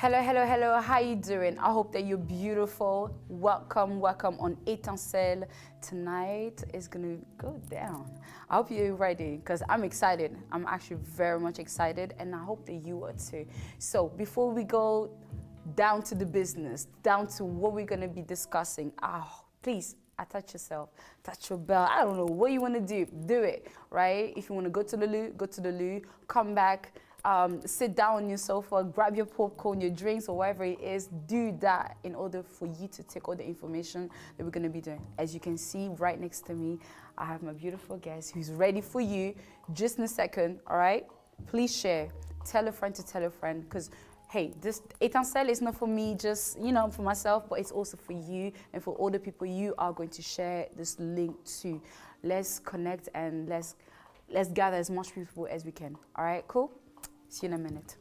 Hello, hello, hello. How you doing? I hope that you're beautiful. Welcome, welcome on Etincelle. Tonight is gonna go down. I hope you're ready because I'm excited. I'm actually very much excited, and I hope that you are too. So before we go down to the business, down to what we're gonna be discussing, please attach yourself, touch your bell. I don't know what you want to do it, right? If you want to go to the loo, go to the loo, come back. Sit down on your sofa, grab your popcorn, your drinks, or whatever it is. Do that in order for you to take all the information that we're going to be doing. As you can see right next to me, I have my beautiful guest who's ready for you just in a second, all right? Please share. Tell a friend to tell a friend because, hey, this Etincelle is not for me, just, for myself, but it's also for you and for all the people you are going to share this link to. Let's connect and let's gather as much people as we can. All right, cool? See you in a minute.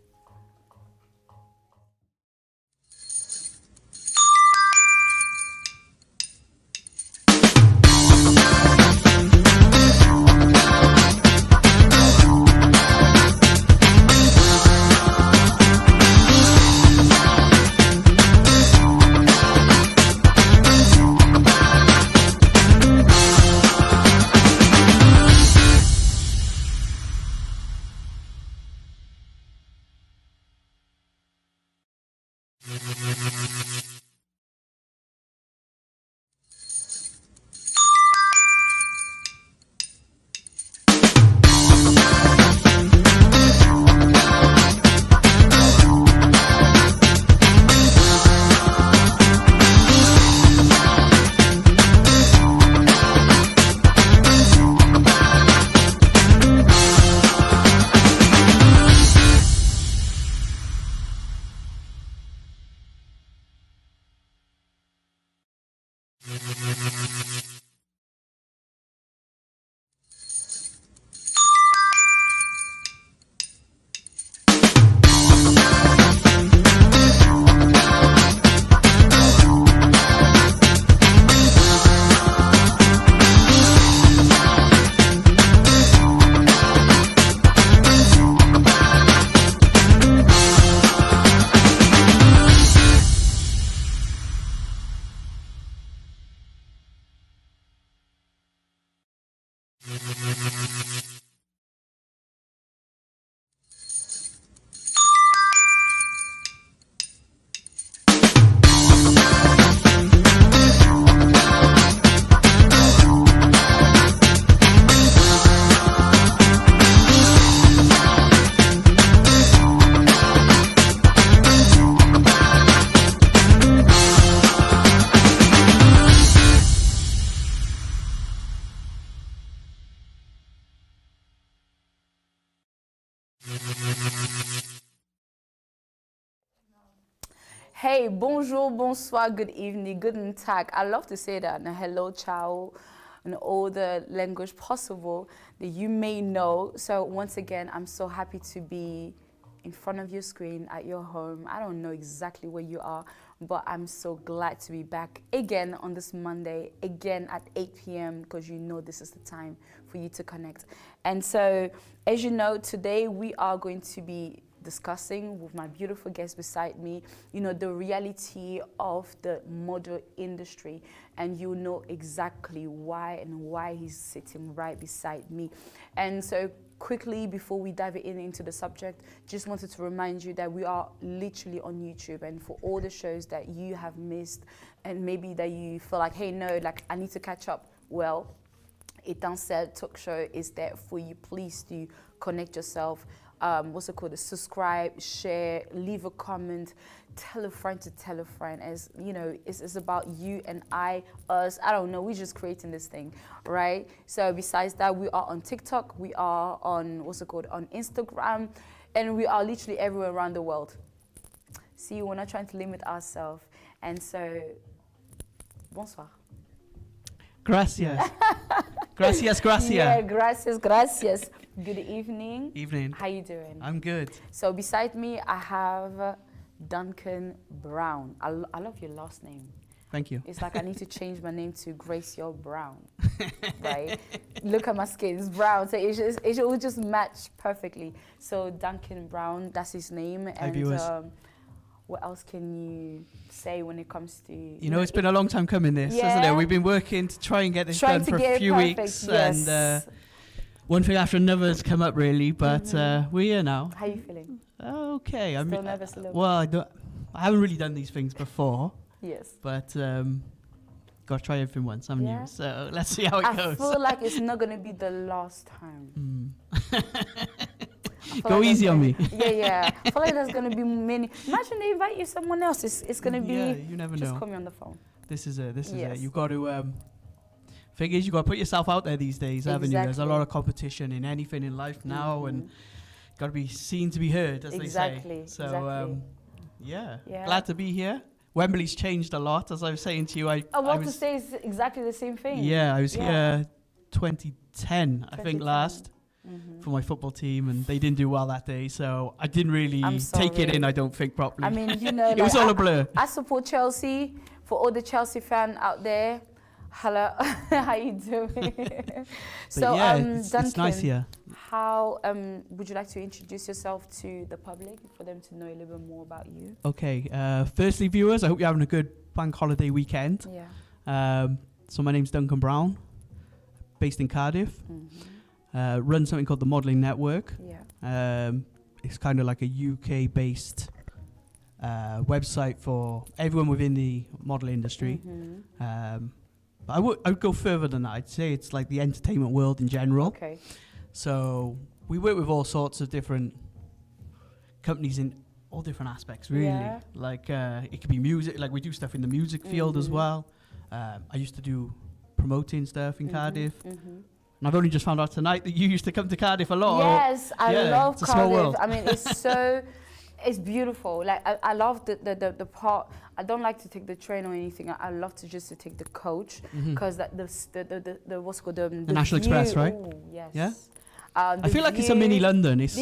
Hey, bonjour, bonsoir, good evening, guten Tag. I love to say that. Now, hello, ciao, and all the language possible that you may know. So once again, I'm so happy to be in front of your screen at your home. I don't know exactly where you are, but I'm so glad to be back again on this Monday, again at 8 p.m. because you know this is the time for you to connect. And so, as you know, today we are going to be discussing with my beautiful guest beside me, the reality of the model industry, and you know exactly why he's sitting right beside me. And so quickly, before we dive into the subject, just wanted to remind you that we are literally on YouTube, and for all the shows that you have missed and maybe that you feel like, hey, no, like I need to catch up, well, Etincelle Talk Show is there for you. Please do connect yourself. Subscribe, share, leave a comment, tell a friend to tell a friend. As you know, it's about you and us. I don't know, we're just creating this thing, right? So besides that, we are on TikTok, we are on on Instagram, and we are literally everywhere around the world. See, we're not trying to limit ourselves. And so, bonsoir. Gracias. Gracias, gracias. Yeah, gracias, gracias. Good evening. Evening. How you doing? I'm good. So beside me, I have Duncan Brown. I love your last name. Thank you. It's like I need to change my name to Grace Your Brown, right? Look at my skin, it's brown, so it will just match perfectly. So Duncan Brown, that's his name. Hi, and viewers. what else can you say when it comes to... You know, it's been a long time coming, this, hasn't it? We've been working to try and get this done for a few weeks. Yes. And one thing after another has come up, really. But we're here now. How are you feeling? Okay. Still nervous a little bit? Well, I haven't really done these things before. Yes. But got to try everything once, haven't you? So let's see how it goes. I feel like it's not going to be the last time. Go easy on me. Yeah. I feel like there's going to be many. Imagine they invite you someone else. It's going to be... Yeah, you never know. Just call me on the phone. This is it. You've got to... thing is, you've got to put yourself out there these days, haven't you? There's a lot of competition in anything in life now, and got to be seen to be heard, as they say. So, glad to be here. Wembley's changed a lot, as I was saying to you. I want to say it's exactly the same thing. Yeah, I was here 2010, I think, last for my football team, and they didn't do well that day, so I didn't really take it in, I don't think, properly. I mean, you know, it was all a blur. I support Chelsea. For all the Chelsea fan out there, hello, how you doing? So, Duncan, it's nice here. How would you like to introduce yourself to the public for them to know a little bit more about you? Okay, firstly, viewers, I hope you're having a good bank holiday weekend. Yeah. So my name's Duncan Brown, based in Cardiff. Run something called the Modelling Network. Yeah. It's kind of like a UK-based website for everyone within the model industry. But I would go further than that. I'd say it's like the entertainment world in general. Okay. So we work with all sorts of different companies in all different aspects, really. Yeah. Like it could be music. Like we do stuff in the music field as well. I used to do promoting stuff in Cardiff. And I've only just found out tonight that you used to come to Cardiff a lot. Yes, I love Cardiff. Small world. I mean, it's so... It's beautiful. Like I love the part. I don't like to take the train or anything. I love to just to take the coach because the what's called the National view. Express, right? Ooh, yes. Yeah. I feel like it's a mini London. It's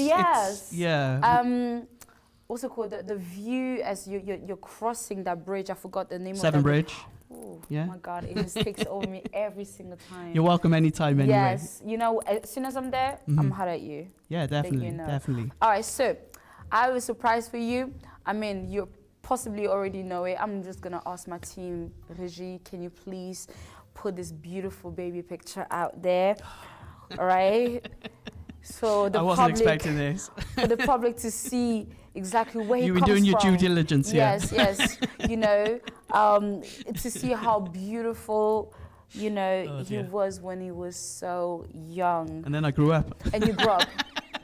what's it called? The view as you're crossing that bridge. I forgot the name. Severn of that Bridge. Oh yeah. My God, it just takes over me every single time. You're welcome anytime anyway. Yes. You know, as soon as I'm there, I'm hard at you. Yeah, definitely, definitely. All right, so I have a surprise for you. I mean, you possibly already know it. I'm just going to ask my team, Regie, can you please put this beautiful baby picture out there? All right? So the I wasn't expecting this. For the public to see exactly where he comes from. You've been doing your due diligence here. Yes. You know, to see how beautiful, you know, he was when he was so young. And then I grew up. And you grew up.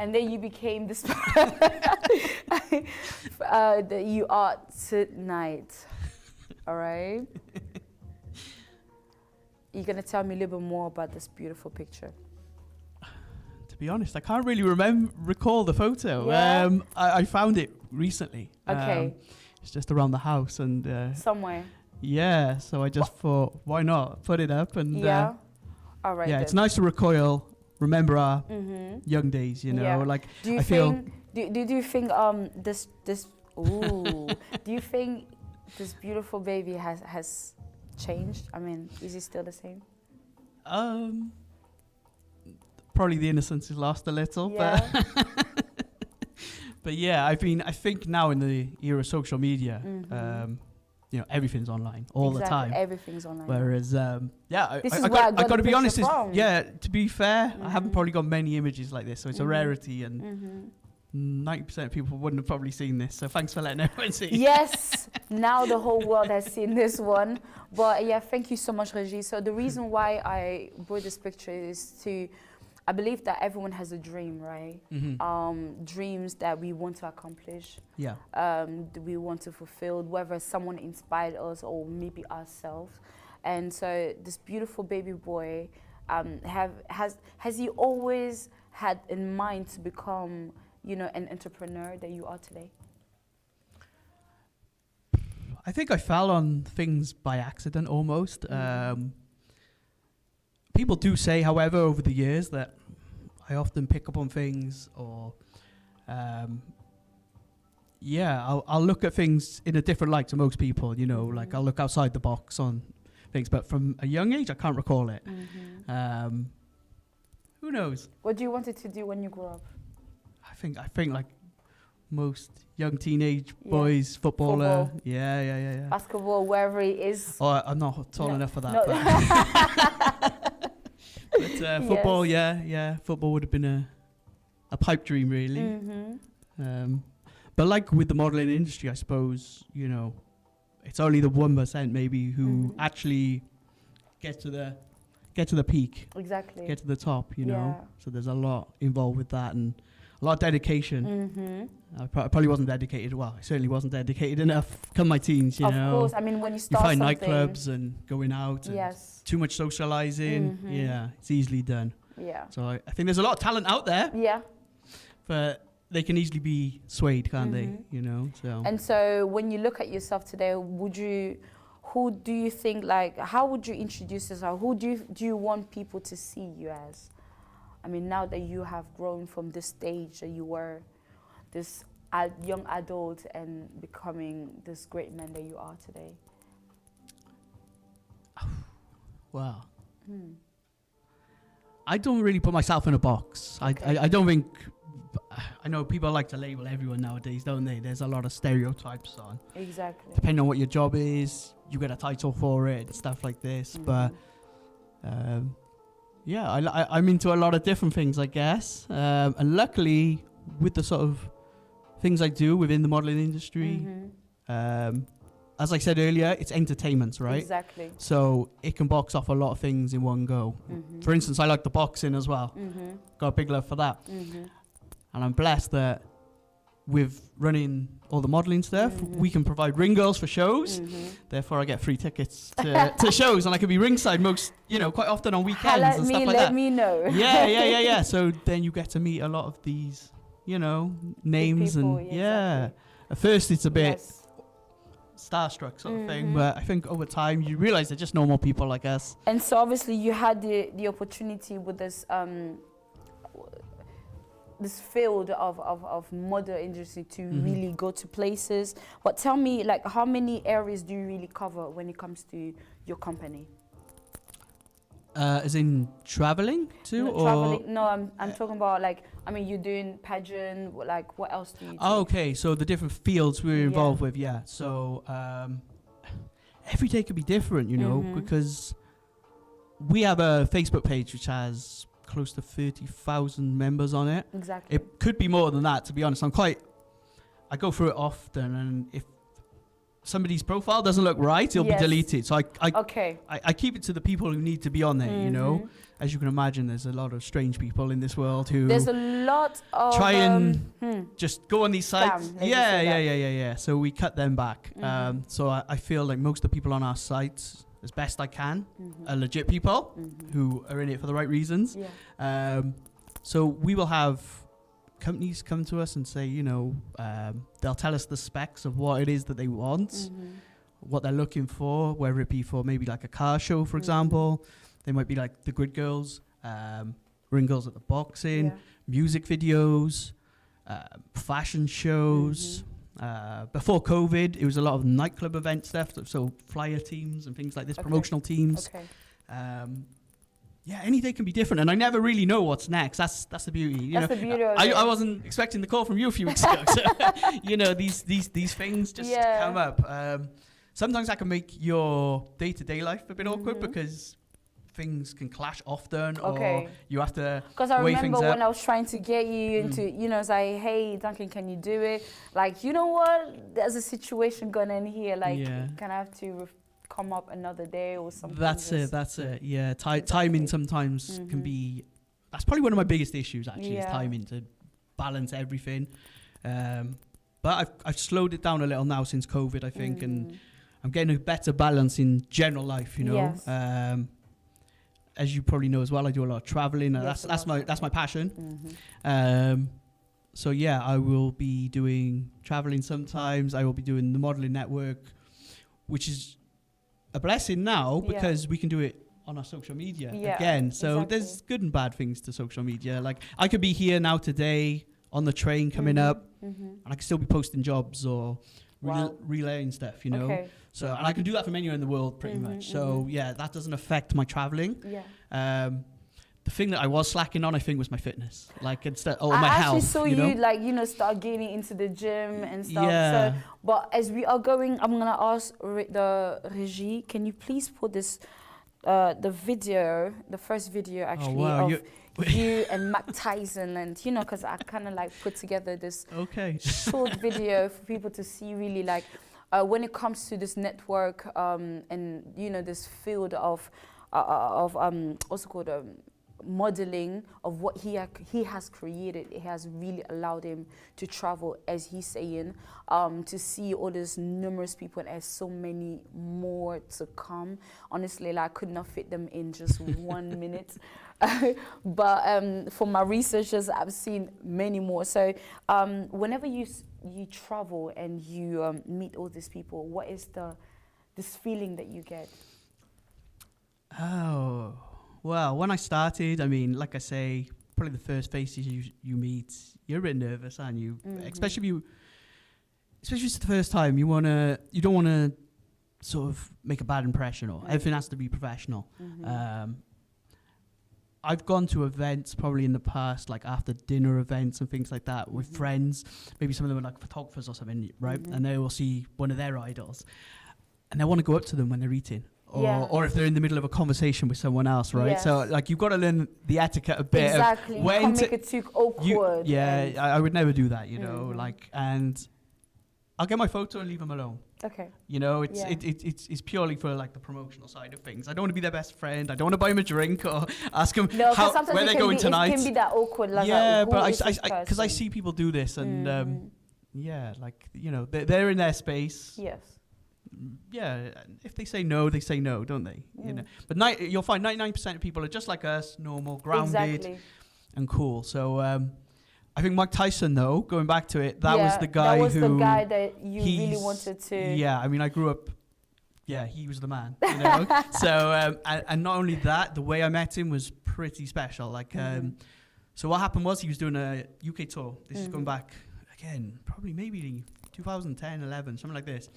And then you became this that you are tonight. All right? You're going to tell me a little bit more about this beautiful picture. To be honest, I can't really recall the photo. Yeah? I found it recently. Okay. It's just around the house and... somewhere. Yeah, so I just thought, why not? Put it up and... Yeah? All right. Yeah, then. it's nice to remember our young days, you know. Yeah. Like, do you think this do you think this beautiful baby has changed? I mean, is he still the same? Probably the innocence is lost a little, but yeah, I think now in the era of social media, you know, everything's online all the time. Everything's online. Whereas, I got to be honest. To be fair, I haven't probably got many images like this, so it's a rarity, and 90% of people wouldn't have probably seen this. So thanks for letting everyone see. Yes, now the whole world has seen this one. But yeah, thank you so much, Regie. So the reason why I brought this picture is I believe that everyone has a dream, right? Dreams that we want to accomplish. Yeah. We want to fulfill, whether someone inspired us or maybe ourselves. And so this beautiful baby boy, has he always had in mind to become, you know, an entrepreneur that you are today? I think I fell on things by accident almost. People do say, however, over the years that I often pick up on things, or I'll look at things in a different light to most people, you know, like I'll look outside the box on things, but from a young age I can't recall it. Who knows? What do you wanted to do when you grew up? I think like most young teenage boys, footballer. Football. Yeah. Basketball, wherever it is. Oh, I'm not tall enough for that. No. But football, yeah. Football would have been a pipe dream, really. But like with the modelling industry, I suppose, you know, it's only the 1% maybe who actually get to the peak. Exactly. Get to the top, you know. So there's a lot involved with that and a lot of dedication. I probably wasn't dedicated. Well, I certainly wasn't dedicated enough. Come my teens, you know. Of course. I mean, when you start find something, nightclubs and going out. And too much socializing. Yeah, it's easily done. Yeah. So I think there's a lot of talent out there. Yeah. But they can easily be swayed, can't they? You know. So. And so when you look at yourself today, who do you think, like, how would you introduce yourself? Who do you want people to see you as? I mean, now that you have grown from this stage that you were, this young adult, and becoming this great man that you are today. Wow. I don't really put myself in a box. Okay. I don't think. I know people like to label everyone nowadays, don't they? There's a lot of stereotypes on. Exactly. Depending on what your job is, you get a title for it and stuff like this. But yeah, I'm into a lot of different things, I guess. And luckily, with the sort of things I do within the modeling industry, as I said earlier, it's entertainment, right? Exactly. So it can box off a lot of things in one go. For instance, I like the boxing as well. Got a big love for that. And I'm blessed that with running all the modeling stuff, we can provide ring girls for shows. Therefore, I get free tickets to shows, and I can be ringside quite often on weekends and stuff like that. Let me know. Yeah. So then you get to meet a lot of these, names people, and At first, it's a bit starstruck sort of thing, but I think over time you realize they're just normal people like us. And so obviously you had the opportunity with this this field of model industry to really go to places. But tell me, like, how many areas do you really cover when it comes to your company? As in traveling too? No, traveling? No, I'm talking about, like, I mean, you're doing pageant, like, what else do you do? Oh, okay, so the different fields we're involved with, So every day could be different, because we have a Facebook page which has close to 30,000 members on it. Exactly. It could be more than that, to be honest. I go through it often, and if somebody's profile doesn't look right, it'll be deleted. So I keep it to the people who need to be on there, As you can imagine, there's a lot of strange people in this world who... There's a lot of... Try and just go on these sites. Yeah. So we cut them back. So I feel like most of the people on our sites, as best I can, are legit people who are in it for the right reasons. So we will have companies come to us and say, they'll tell us the specs of what it is that they want, what they're looking for, whether it be for maybe like a car show, for example. They might be like the Grid Girls, Ring Girls at the Boxing, music videos, fashion shows. Before COVID, it was a lot of nightclub event stuff, so flyer teams and things like this, promotional teams. Any day can be different, and I never really know what's next. That's the beauty. That's the beauty of I wasn't expecting the call from you a few weeks ago. So, these things just come up. Sometimes that can make your day-to-day life a bit awkward because things can clash often, or you have to. Because I remember when I was trying to get you into, say, hey, Duncan, can you do it? Like, you know what? There's a situation going on here. Like, can I have to come up another day or something? That's it. Yeah, timing sometimes can be. That's probably one of my biggest issues. Actually, is timing, to balance everything. But I've slowed it down a little now since COVID, I think, and I'm getting a better balance in general life. As you probably know as well, I do a lot of traveling. That's my passion. So I will be doing traveling sometimes. I will be doing the modeling network, which is a blessing now because we can do it on our social media again. So there's good and bad things to social media. Like, I could be here now today on the train coming up, and I could still be posting jobs or relaying stuff, So, and I can do that from anywhere in the world pretty much. So that doesn't affect my traveling. The the thing that I was slacking on, I think, was my fitness. Like instead, or I my health. actually saw you know? like, start getting into the gym and stuff. Yeah. So, but as we are going, I'm gonna ask the regie, can you please put this, the first video actually of you and Mac Tyson, and because I kind of like put together this short video for people to see really like when it comes to this network and this field of what's it called, modeling of what he has created. It has really allowed him to travel, as he's saying, to see all these numerous people, and there's so many more to come. Honestly, like, I could not fit them in just 1 minute. But for my researchers, I've seen many more. So whenever you travel and you meet all these people, what is this feeling that you get? Oh, well, when I started, I mean, like I say, probably the first faces you meet, you're a bit nervous, aren't you? Especially if it's the first time, you don't wanna sort of make a bad impression, or everything has to be professional. I've gone to events probably in the past, like after dinner events and things like that with friends. Maybe some of them are like photographers or something, right? And they will see one of their idols, and they want to go up to them when they're eating. Or if they're in the middle of a conversation with someone else, right? Yes. So like you've got to learn the etiquette a bit. Exactly. You can't make it too awkward. I would never do that, like, and I'll get my photo and leave them alone. Okay. It's purely for like the promotional side of things. I don't want to be their best friend. I don't want to buy them a drink or ask them where they're going tonight. It can be that awkward. Like, but because I see people do this, and they're in their space. Yes. Yeah, if they say no, they say no, don't they? But you'll find 99% of people are just like us, normal, grounded, and cool. So I think Mike Tyson, though, going back to it, that was the guy the guy that you really wanted to. Yeah, I mean, I grew up. Yeah, he was the man. So and not only that, the way I met him was pretty special. Like, so what happened was he was doing a UK tour. This is going back again, probably maybe 2010, 11, something like this.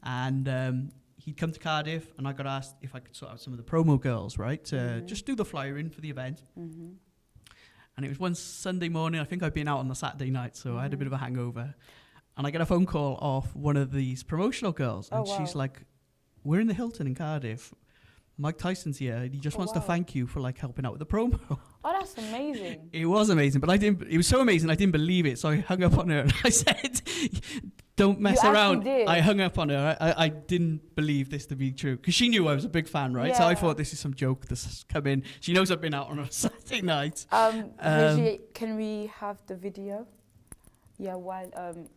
And he'd come to Cardiff, and I got asked if I could sort out some of the promo girls, right, to just do the flyer in for the event. And it was one Sunday morning. I think I'd been out on the Saturday night, so I had a bit of a hangover. And I get a phone call off one of these promotional girls, and she's like, "We're in the Hilton in Cardiff. Mike Tyson's here. He just wants to thank you for like helping out with the promo." Oh, that's amazing. It was amazing, but it was so amazing I didn't believe it. So I hung up on her and I said, "Don't mess around." I hung up on her. I didn't believe this to be true, because she knew I was a big fan, right? So I thought, this is some joke that's come in. She knows I've been out on a Saturday night. Can we have the video? Yeah, while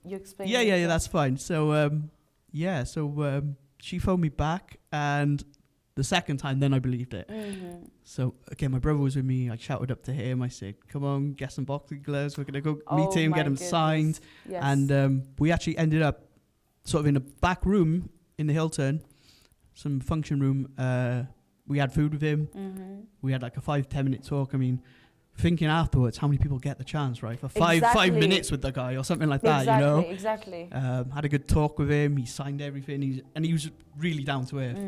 you explain. Yeah, that's fine. So she phoned me back, and the second time, then I believed it. So again, my brother was with me. I shouted up to him. I said, "Come on, get some boxing gloves. We're gonna go meet him, get him signed." Yes. And we actually ended up sort of in a back room in the Hilton, some function room. We had food with him. We had like a 5-10 minute talk. I mean, thinking afterwards, how many people get the chance, right? For five minutes with the guy or something like that, Exactly. Had a good talk with him. He signed everything. He was really down to earth.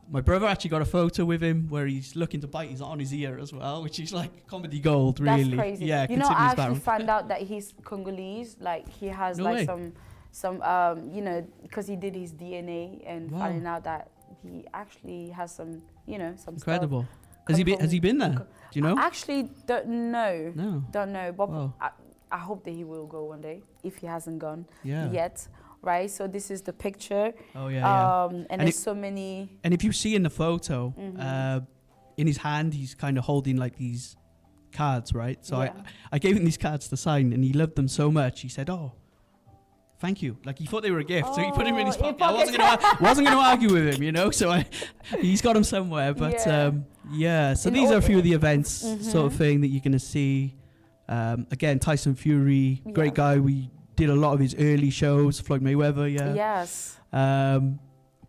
My brother actually got a photo with him where he's looking to bite. He's on his ear as well, which is like comedy gold, really. That's crazy. Yeah, I actually found out that he's Congolese. Like, he has some because he did his DNA, and finding out that he actually has some incredible stuff. Has he been there? Do you know? I actually don't know. No. Don't know. But I hope that he will go one day, if he hasn't gone yet. Right, so this is the picture. Oh yeah. And there's so many. And if you see in the photo, in his hand, he's kind of holding like these cards, right? So I gave him these cards to sign, and he loved them so much. He said, "Oh, thank you." Like, he thought they were a gift, so he put them in his pocket. I wasn't going to argue with him, So he's got them somewhere. But so these are a few of the events, sort of thing, that you're going to see. Again, Tyson Fury, great guy. We did a lot of his early shows. Floyd Mayweather, Yes.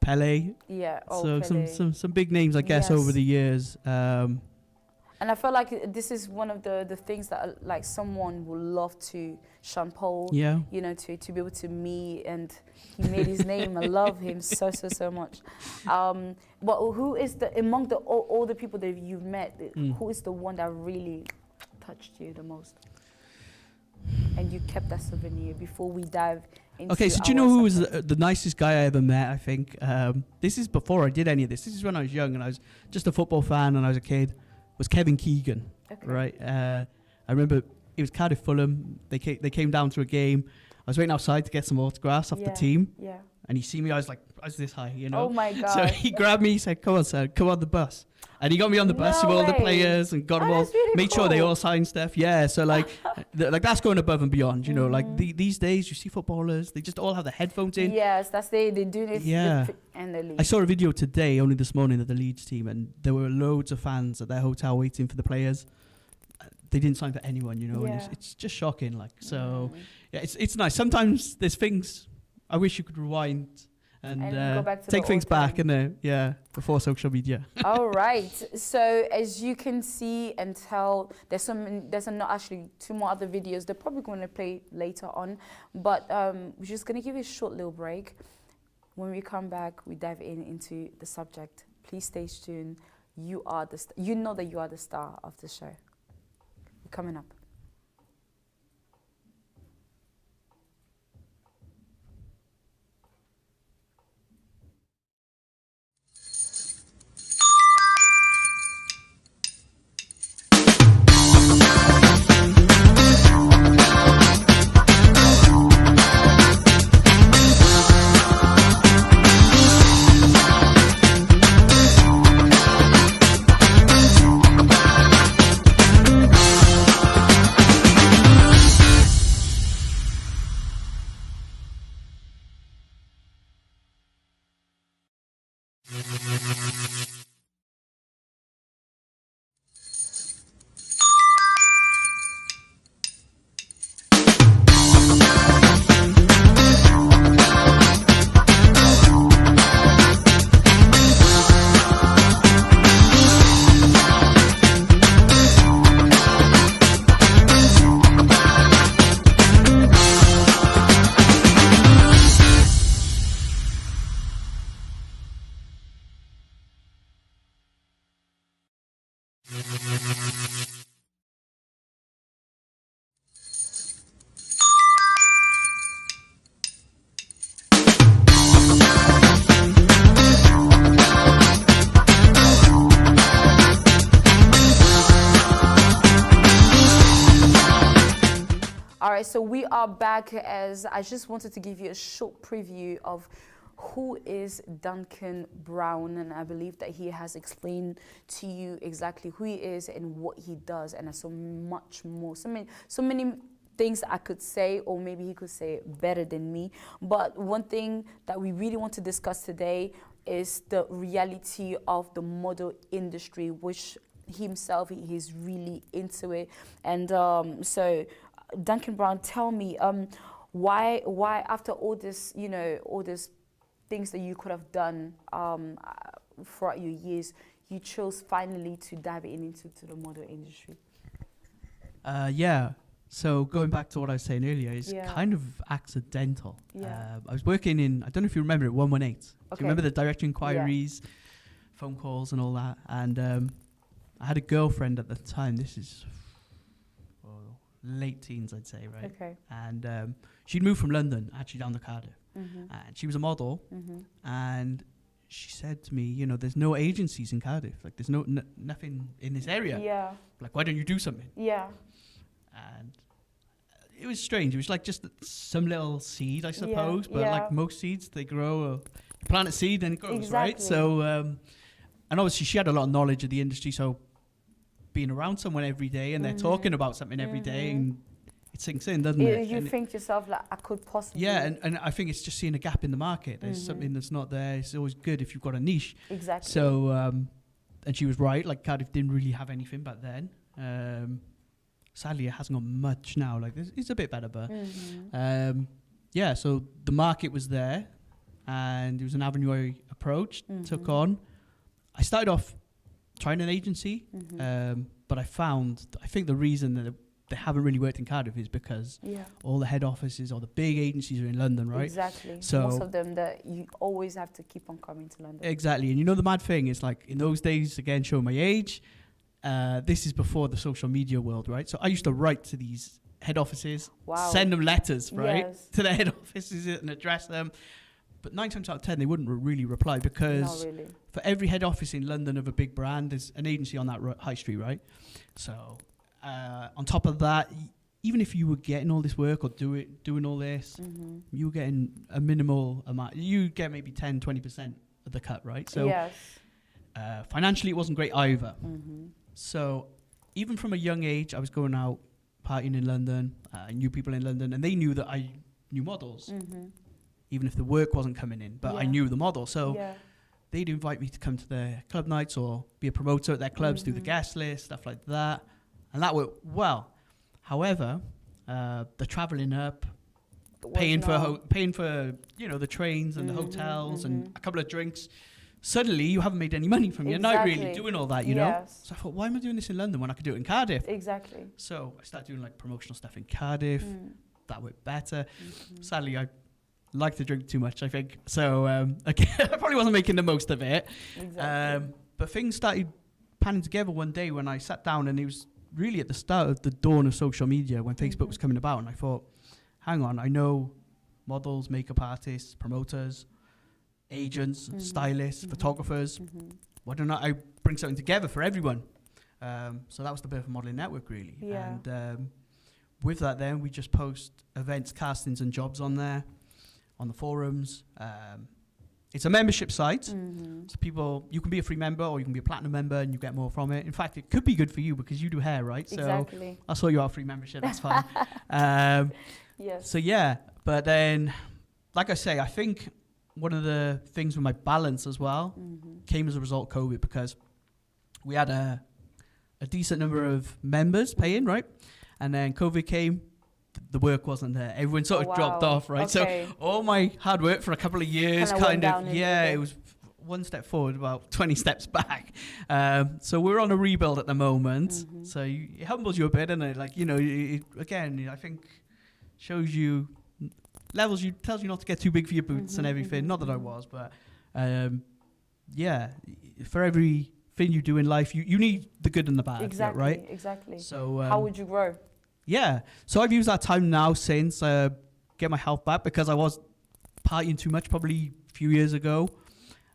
Pele. Yeah. Oh, so Pele. some big names, I guess, over the years. And I feel like this is one of the things that like someone would love to, Sean Paul, Yeah. you know, to be able to meet, and he made his name. I love him so much. But who is among all the people that you've met, who is the one that really touched you the most? And you kept that souvenir before we dive into. Okay, so do you know who was the nicest guy I ever met? I think this is before I did any of this. This is when I was young and I was just a football fan and I was a kid. Was Kevin Keegan, right? I remember it was Cardiff Fulham. They came down to a game. I was waiting outside to get some autographs off the team. Yeah. And he see me, I was this high, you know. Oh my God. So he grabbed me, he said, "Come on, sir, come on the bus." And he got me on the bus with all the players and got them all, really made sure they all signed stuff. Yeah, so like that's going above and beyond, you know. Like these days, you see footballers, they just all have the headphones in. Yes, they do this. Yeah. And they leave. I saw a video today, only this morning, of the Leeds team, and there were loads of fans at their hotel waiting for the players. They didn't sign for anyone, you know, and it's just shocking. Like, so, yeah, it's nice. Sometimes there's things I wish you could rewind and go back to take the things old back time. Before social media. All right. So as you can see and tell, there's not actually two more other videos. They're probably going to play later on, but we're just going to give you a short little break. When we come back, we dive into the subject. Please stay tuned. You know that you are the star of the show. We're coming up. So we are back, as I just wanted to give you a short preview of who is Duncan Brown, and I believe that he has explained to you exactly who he is and what he does, and there's so much more, so many things I could say, or maybe he could say it better than me. But one thing that we really want to discuss today is the reality of the model industry, which himself, he's really into it. And so Duncan Brown, tell me, why after all this, you know, all these things that you could have done throughout your years, you chose finally to dive into the model industry? Yeah. So going back to what I was saying earlier, it's kind of accidental. I was working in, I don't know if you remember it, 118. Do you remember the direct inquiries, phone calls and all that? And I had a girlfriend at the time. This is late teens, I'd say, right? Okay. And she'd moved from London, actually down to Cardiff. Mm-hmm. And she was a model. Mm-hmm. And she said to me, you know, there's no agencies in Cardiff. Like, there's nothing in this area. Yeah. Like, why don't you do something? Yeah. And it was strange. It was like just some little seed, I suppose. But like most seeds, they grow. You plant a seed and it grows, right? So, and obviously she had a lot of knowledge of the industry. So being around someone every day and they're talking about something every day, and it sinks in, doesn't it? You think to yourself, like, I could possibly... Yeah, and I think it's just seeing a gap in the market. There's something that's not there. It's always good if you've got a niche. Exactly. So, and she was right. Like, Cardiff didn't really have anything back then. Sadly, it hasn't got much now. Like, it's a bit better, but... yeah, so the market was there, and it was an avenue I approached, took on. I started off trying an agency. But I think the reason that they haven't really worked in Cardiff is because all the head offices or the big agencies are in London, right? Exactly. So most of them that you always have to keep on coming to London. Exactly. And you know, the mad thing is, like, in those days, again, showing my age, this is before the social media world, right? So I used to write to these head offices, send them letters, right? To the head offices and address them. But 9 times out of 10, they wouldn't really reply, because for every head office in London of a big brand, there's an agency on that high street, right? So on top of that, even if you were getting all this work or doing all this, you were getting a minimal amount. You get maybe 10, 20% of the cut, right? So financially, it wasn't great either. So even from a young age, I was going out partying in London. I knew people in London, and they knew that I knew models, even if the work wasn't coming in. But I knew the model, so they'd invite me to come to their club nights or be a promoter at their clubs, do the guest list, stuff like that. And that worked well. However, the traveling up, paying for the trains and the hotels and a couple of drinks, suddenly you haven't made any money from your night really doing all that, you know? So I thought, why am I doing this in London when I could do it in Cardiff? Exactly. So I started doing like promotional stuff in Cardiff. That worked better. Sadly, I like to drink too much, I think. So again, I probably wasn't making the most of it. Exactly. But things started panning together one day when I sat down, and it was really at the start of the dawn of social media when Facebook was coming about, and I thought, hang on, I know models, makeup artists, promoters, agents, stylists, photographers. Why don't I bring something together for everyone? So that was the birth of Modelling Network, really. And with that, then we just post events, castings, and jobs on there, on the forums. It's a membership site, so you can be a free member or you can be a platinum member and you get more from it. In fact, it could be good for you because you do hair, right? Exactly. So I saw you are free membership, that's fine. So yeah, but then, like I say, I think one of the things with my balance as well came as a result of COVID, because we had a decent number of members pay in, right? And then COVID came, the work wasn't there. Everyone sort of dropped off, right? So all my hard work for a couple of years it was one step forward, about 20 steps back. So we're on a rebuild at the moment. So it humbles you a bit, and it, like, you know, again, I think shows you, tells you not to get too big for your boots and everything. Not that I was, but for everything you do in life, you need the good and the bad, right? Exactly. So how would you grow? Yeah, so I've used that time now since get my health back, because I was partying too much probably a few years ago.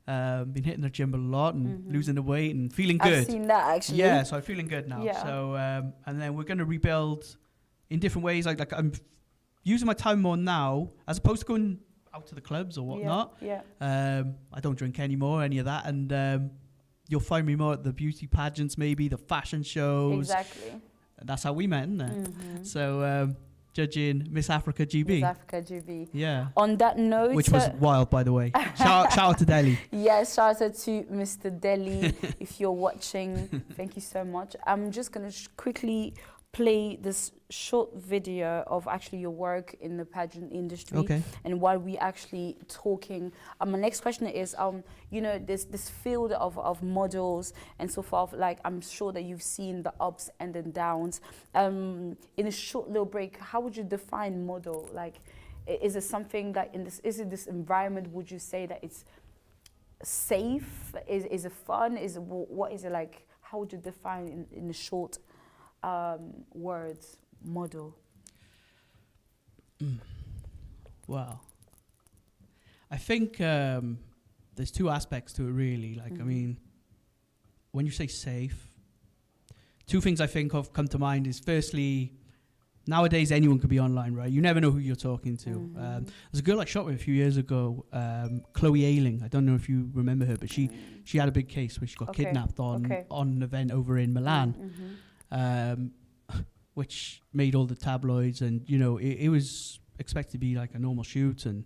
Been hitting the gym a lot and losing the weight and feeling good. I've seen that, actually. Yeah, so I'm feeling good now. So and then we're going to rebuild in different ways. Like I'm using my time more now, as opposed to going out to the clubs or whatnot. I don't drink anymore, any of that, and you'll find me more at the beauty pageants, maybe the fashion shows. Exactly. That's how we met, isn't it? So judging Miss Africa GB. Miss Africa GB. Yeah. On that note, which was wild, by the way. Shout out to Delhi. Yes, shout out to Mr. Delhi. If you're watching, thank you so much. I'm just going to quickly play this short video of actually your work in the pageant industry. Okay. And while we actually talking, my next question is, you know, this field of models and so forth, like, I'm sure that you've seen the ups and the downs. In a short little break, how would you define model? Like, is it something that is it this environment, would you say that it's safe? Is it fun? What is it like? How would you define in a short words, model? Wow. I think there's two aspects to it, really. Like, I mean, when you say safe, two things I think of come to mind is, firstly, nowadays anyone could be online, right? You never know who you're talking to. There's a girl I shot with a few years ago, Chloe Ayling. I don't know if you remember her, but she had a big case where she got kidnapped on an event over in Milan. Which made all the tabloids, and you know, it was expected to be like a normal shoot, and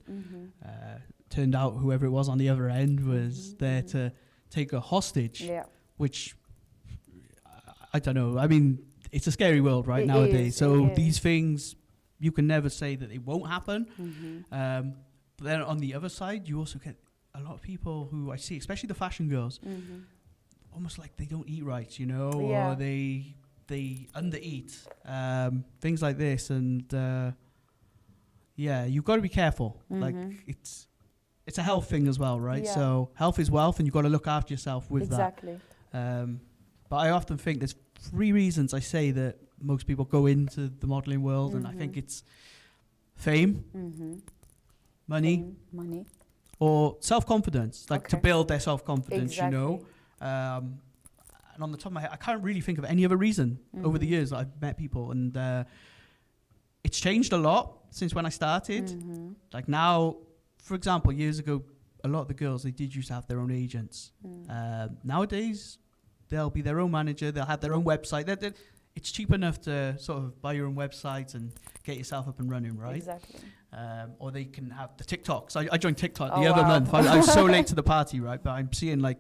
turned out whoever it was on the other end was there to take a hostage, which I don't know. I mean, it's a scary world nowadays. So these things, you can never say that it won't happen. But then on the other side, you also get a lot of people who I see, especially the fashion girls. almost like they don't eat right, you know, Yeah. or they undereat, things like this, and yeah, you've got to be careful. Like it's a health thing as well, right? Yeah. So health is wealth, and you've got to look after yourself with Exactly. that. But I often think there's 3 reasons I say that most people go into the modeling world, and I think it's fame, money, Money. or self-confidence, like to Okay. build their self-confidence, Exactly. you know. And on the top of my head, I can't really think of any other reason over the years that I've met people, and it's changed a lot since when I started. Like now, for example, years ago, a lot of the girls, they did used to have their own agents. Nowadays, they'll be their own manager, they'll have their own website. It's cheap enough to sort of buy your own website and get yourself up and running, right? Exactly. Or they can have the TikToks. I joined TikTok Oh, the other wow. month. I was so late to the party, right? But I'm seeing, like,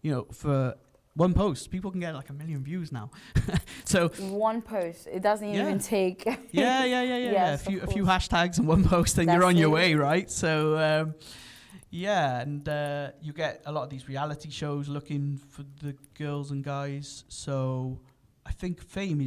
you know, for one post, people can get like 1 million views now. So One post. It doesn't Yeah. even take. yeah. Yes, A of few course. hashtags and one post, and you're That's on your it. way, right? So yeah, and you get a lot of these reality shows looking for the girls and guys. So I think fame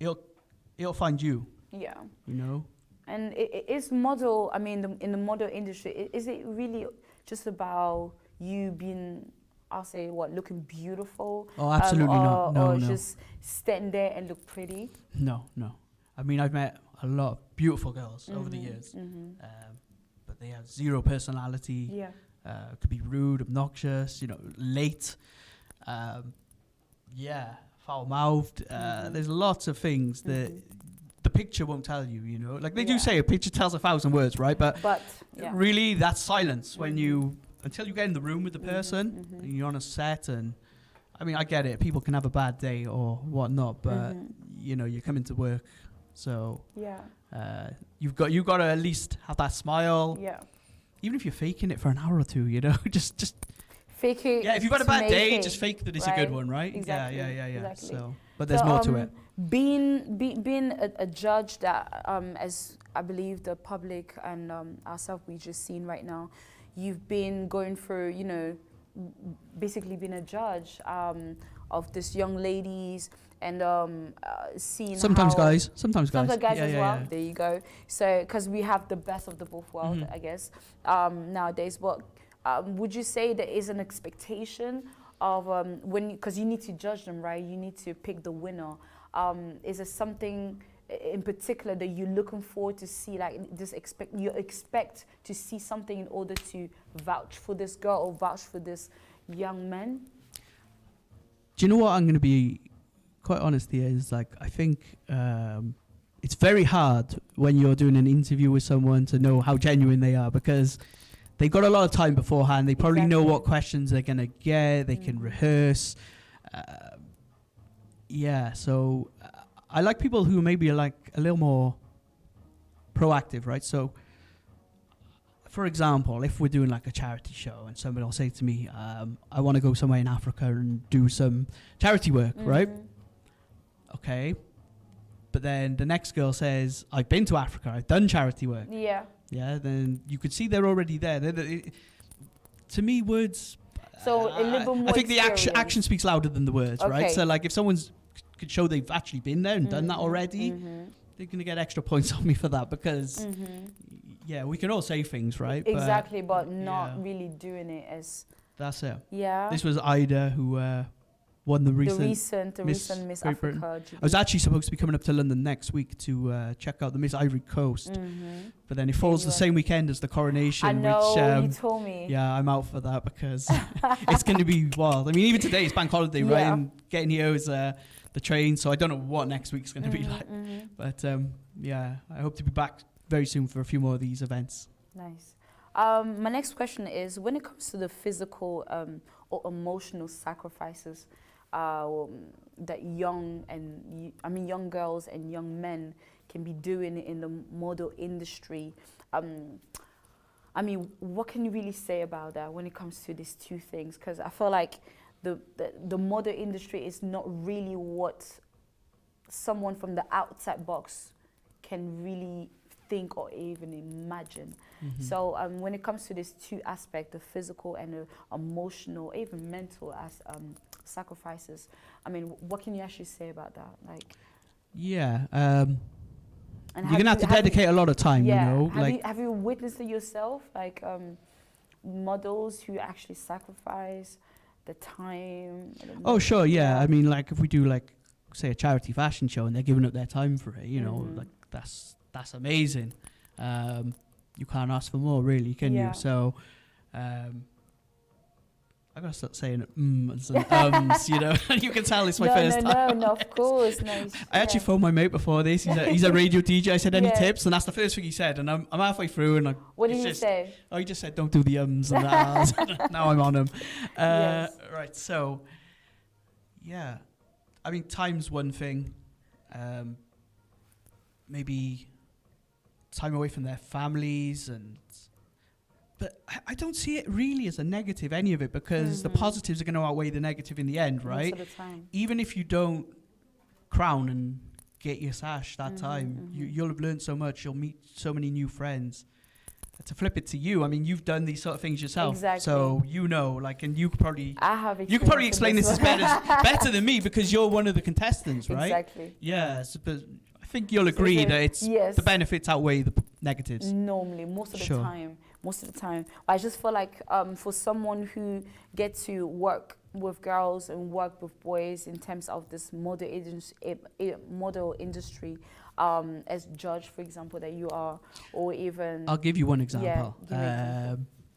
it'll find you, Yeah. you know. And is model, I mean, in the model industry, is it really just about you being, I'll say, what, looking beautiful? Oh, absolutely not. No, or no. just stand there and look pretty? No. I mean, I've met a lot of beautiful girls over the years, but they have zero personality. Yeah. Could be rude, obnoxious, you know, late. Foul-mouthed. There's lots of things that the picture won't tell you, you know. Like they do say a picture tells 1,000 words, right? But Yeah. really, that's silence when until you get in the room with the person, and you're on a set, and I mean, I get it. People can have a bad day or whatnot, but you know, you're coming to work, so Yeah. you've got to at least have that smile, Yeah. even if you're faking it for an hour or two, you know. just Fake it. yeah. If you've had a to bad make day, it, just fake that it's a right? good one, right? Exactly, Yeah. exactly. So, but there's more to it. Being a judge that, as I believe the public and ourselves we just seen right now, you've been going through, you know, basically being a judge of this young ladies and seeing Sometimes how guys guys yeah, as yeah, well. yeah. There you go. So because we have the best of the both worlds, I guess, nowadays. But would you say there is an expectation of because you need to judge them, right? You need to pick the winner. Is there something in particular that you're looking forward to see, like you expect to see something in order to vouch for this girl or vouch for this young man? Do you know what? I'm going to be quite honest here. Is like I think it's very hard when you're doing an interview with someone to know how genuine they are, because they've got a lot of time beforehand. They probably know what questions they're going to get. They can rehearse. So I like people who maybe are like a little more proactive, right? So, for example, if we're doing like a charity show and somebody will say to me, I want to go somewhere in Africa and do some charity work, right? Okay. But then the next girl says, I've been to Africa, I've done charity work. Yeah. Yeah, then you could see they're already there. To me, words... So a little bit more I think the experience. action speaks louder than the words, right? Okay. So like if someone's could show they've actually been there and done that already, they're going to get extra points on me for that, because yeah, we can all say things, right? Exactly, but not really doing it as... That's it. Yeah. This was Ida who won the recent Miss Great Britain. Africa. I was actually supposed to be coming up to London next week to check out the Miss Ivory Coast, but then it falls the same weekend as the coronation. I know, which, you told me. Yeah, I'm out for that because it's going to be wild. I mean, even today it's bank holiday, right? And getting here is the train, so I don't know what next week's going to be like. But yeah, I hope to be back very soon for a few more of these events. Nice. My next question is, when it comes to the physical or emotional sacrifices that young girls and young men can be doing in the model industry, I mean, what can you really say about that when it comes to these two things? Because I feel like the model industry is not really what someone from the outside box can really think or even imagine. So when it comes to these two aspects, the physical and the emotional, even mental sacrifices. I mean, what can you actually say about that? Like, Yeah. and You're gonna have to dedicate a lot of time, yeah, you know. have you witnessed it yourself? Like, models who actually sacrifice the time. Oh, sure, yeah. I mean, like if we do like say a charity fashion show and they're giving up their time for it, you know, like that's amazing. You can't ask for more, really, can you? So, I gotta start saying ums and ums, you know. You can tell it's my first time. No, of course, no. I actually phoned my mate before this. He's a radio DJ. I said, any tips? And that's the first thing he said. And I'm halfway through, and what did he say? Oh, he just said, don't do the ums and the ahs. Now I'm on him. Right, so yeah, I mean, time's one thing. Maybe time away from their families but I don't see it really as a negative, any of it, because the positives are going to outweigh the negative in the end, right? Most of the time. Even if you don't crown and get your sash that time, you'll have learned so much. You'll meet so many new friends. To flip it to you, I mean, you've done these sort of things yourself, so you know, like, and you could probably explain this better than me because you're one of the contestants, right? Exactly. Yeah, but I think you'll agree that it's the benefits outweigh the negatives. Normally, most of the time. I just feel like for someone who gets to work with girls and work with boys in terms of this model industry, as judge, for example, that you are, or even... I'll give you one example.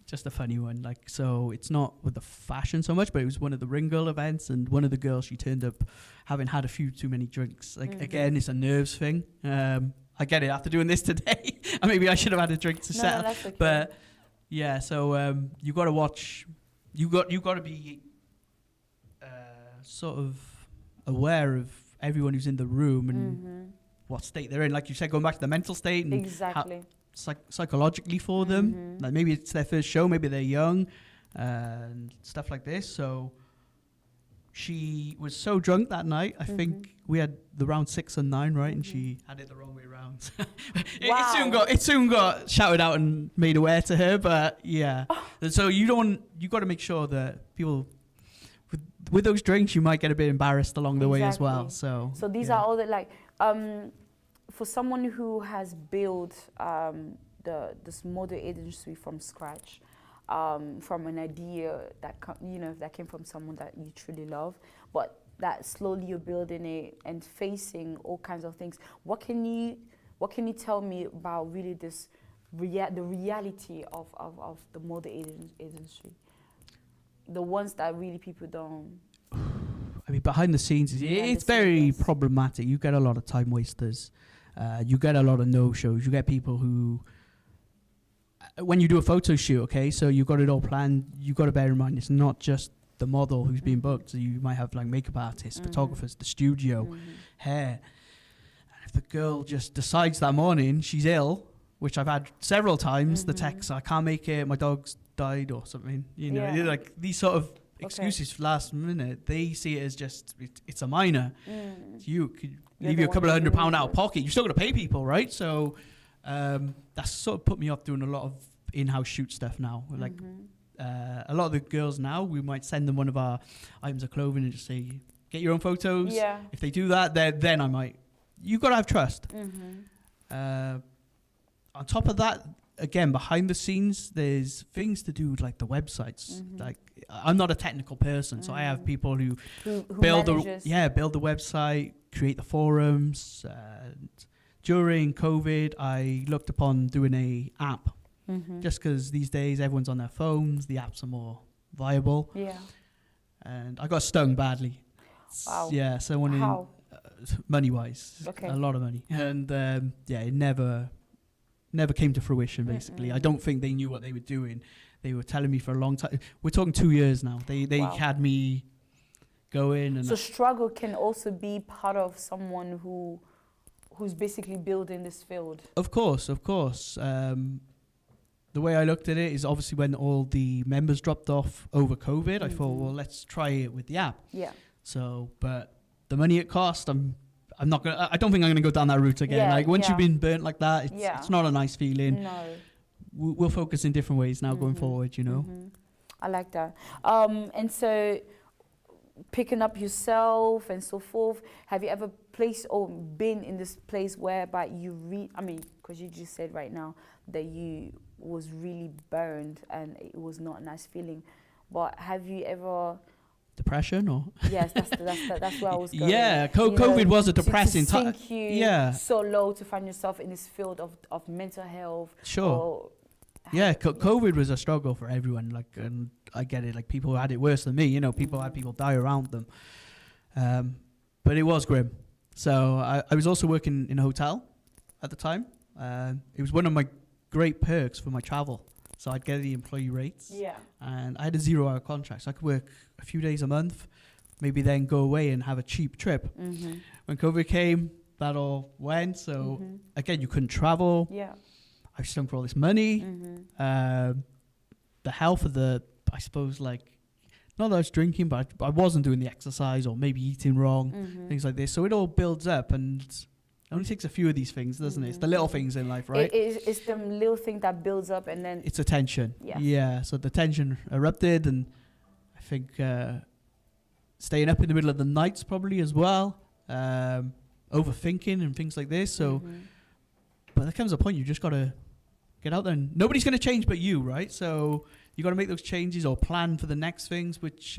Just a funny one. Like, so it's not with the fashion so much, but it was one of the Ring Girl events, and one of the girls, she turned up having had a few too many drinks. Like, again, it's a nerves thing. I get it after doing this today. Maybe I should have had a drink to settle. That's okay. But yeah, so you got to watch. You got to be sort of aware of everyone who's in the room and what state they're in. Like you said, going back to the mental state and psychologically for them. Like maybe it's their first show, maybe they're young and stuff like this. So she was so drunk that night. I think we had the round 6 and 9, right? And she had it the wrong way around. It soon got shouted out and made aware to her. But yeah, so you got to make sure that people with those drinks, you might get a bit embarrassed along the way as well. So these are all the like for someone who has built this model industry from scratch. From an idea that that came from someone that you truly love, but that slowly you're building it and facing all kinds of things. What can you tell me about really this the reality of the model industry? The ones that really people don't. I mean, behind the scenes, it's very problematic. You get a lot of time wasters. You get a lot of no-shows. You get people who, when you do a photo shoot, okay, so you've got it all planned. You've got to bear in mind it's not just the model who's being booked. So you might have like makeup artists, photographers, the studio, hair. And if the girl just decides that morning she's ill, which I've had several times, the text, I can't make it, my dog's died or something. You know, like these sort of excuses for last minute, they see it as just, it's a minor. You could leave you a couple of £100 out of pocket. You're still going to pay people, right? So that's sort of put me off doing a lot of in-house shoot stuff now. Like a lot of the girls now, we might send them one of our items of clothing and just say, get your own photos. Yeah. If they do that, then I might. You've got to have trust. On top of that, again, behind the scenes, there's things to do with like the websites. Like I'm not a technical person, so I have people who build the website, create the forums. During COVID, I looked upon doing a app, just because these days everyone's on their phones, the apps are more viable. Yeah. And I got stung badly. Wow. Yeah, someone money-wise, a lot of money, and it never came to fruition. Basically, I don't think they knew what they were doing. They were telling me for a long time. We're talking 2 years now. They had me going. And so struggle can also be part of someone who's basically building this field. Of course. The way I looked at it is obviously when all the members dropped off over COVID, I thought, well, let's try it with the app. Yeah. So, but the money it cost, I'm not gonna. I don't think I'm gonna go down that route again. Yeah, like once you've been burnt like that, it's not a nice feeling. No. We'll focus in different ways now going forward. You know. I like that. And so, picking up yourself and so forth? Have you ever placed or been in this place whereby you I mean, because you just said right now that you was really burned and it was not a nice feeling, but have you ever... Depression or? Yes, that's where I was going. Yeah, COVID was a depressing time. To sink you so low to find yourself in this field of mental health. Sure. Yeah, COVID was a struggle for everyone. Like, and I get it. Like, people had it worse than me. You know, people had people die around them. But it was grim. So I was also working in a hotel at the time. It was one of my great perks for my travel. So I'd get the employee rates. Yeah. And I had a 0-hour contract. So I could work a few days a month, maybe then go away and have a cheap trip. When COVID came, that all went. So again, you couldn't travel. Yeah. I was stung for all this money. The health of I suppose, like, not that I was drinking, but I wasn't doing the exercise or maybe eating wrong, things like this. So it all builds up, and it only takes a few of these things, doesn't it? It's the little things in life, right? It's the little thing that builds up, and then... It's a tension. Yeah, so the tension erupted, and I think staying up in the middle of the nights probably as well, overthinking and things like this. So, but there comes a point you just got to get out there, and nobody's going to change but you, right? So you got to make those changes or plan for the next things, which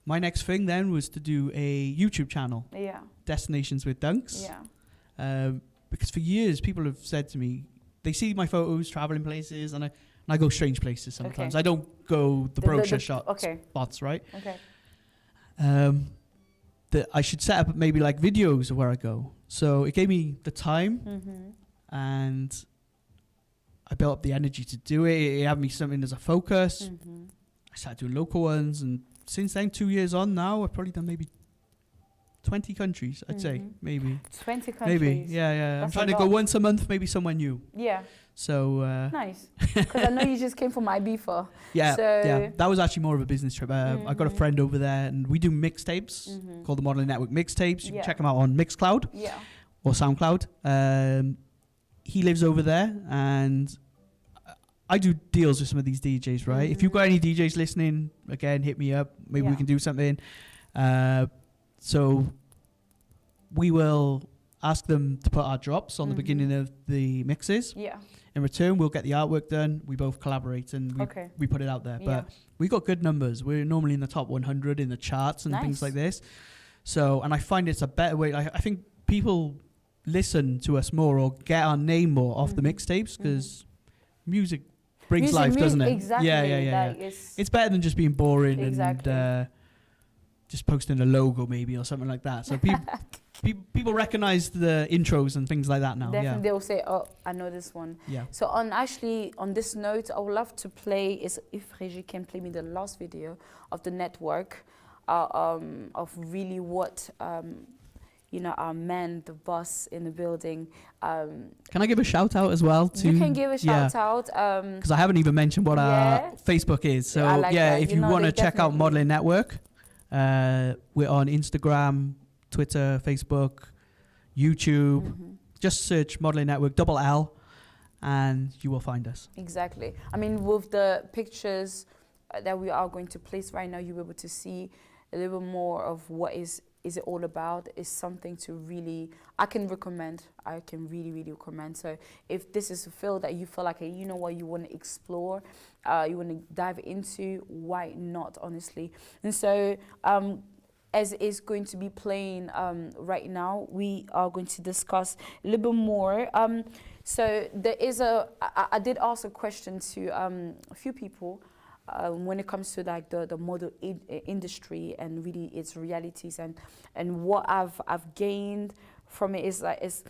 my next thing then was to do a YouTube channel. Yeah. Destinations with Dunks. Yeah. Because for years people have said to me, they see my photos traveling places, and I go strange places sometimes. I don't go the brochure spots, right? Okay. That I should set up maybe like videos of where I go. So it gave me the time, and I built up the energy to do it. It had me something as a focus. I started doing local ones, and since then, 2 years on now, I've probably done maybe 20 countries, I'd say, maybe. 20 countries? Maybe, yeah. I'm trying to go once a month, maybe somewhere new. Yeah. So... nice. Because I know you just came from Ibiza. Yeah, that was actually more of a business trip. I got a friend over there, and we do mixtapes called the Modelling Network Mixtapes. You can check them out on Mixcloud or SoundCloud. He lives over there, and I do deals with some of these DJs, right? If you've got any DJs listening, again, hit me up. Maybe we can do something. So we will ask them to put our drops on the beginning of the mixes. Yeah. In return, we'll get the artwork done. We both collaborate, and we put it out there. But we got good numbers. We're normally in the top 100 in the charts and things like this. So, and I find it's a better way. I think people listen to us more or get our name more off the mixtapes, because music brings life, doesn't it? Exactly. Yeah. It's better than just being boring and just posting a logo maybe or something like that. So people recognize the intros and things like that now. Definitely, they'll say, "Oh, I know this one." Yeah. So on this note, I would love to play, if Reggie can play me the last video of the network, of really what. Our man, the boss in the building. Can I give a shout out as well? You can give a shout out. Because I haven't even mentioned what our Facebook is. So if you want to check out Modelling Network, we're on Instagram, Twitter, Facebook, YouTube. Just search Modelling Network, double L, and you will find us. Exactly. I mean, with the pictures that we are going to place right now, you'll be able to see a little more of what is it all about. Is something to really, I can really, really recommend. So if this is a field that you feel like, you know what, you want to explore, you want to dive into, why not, honestly? And so as is going to be playing right now, we are going to discuss a little bit more. So there is I did ask a question to a few people when it comes to like the model industry and really its realities, and what I've gained from it is like it's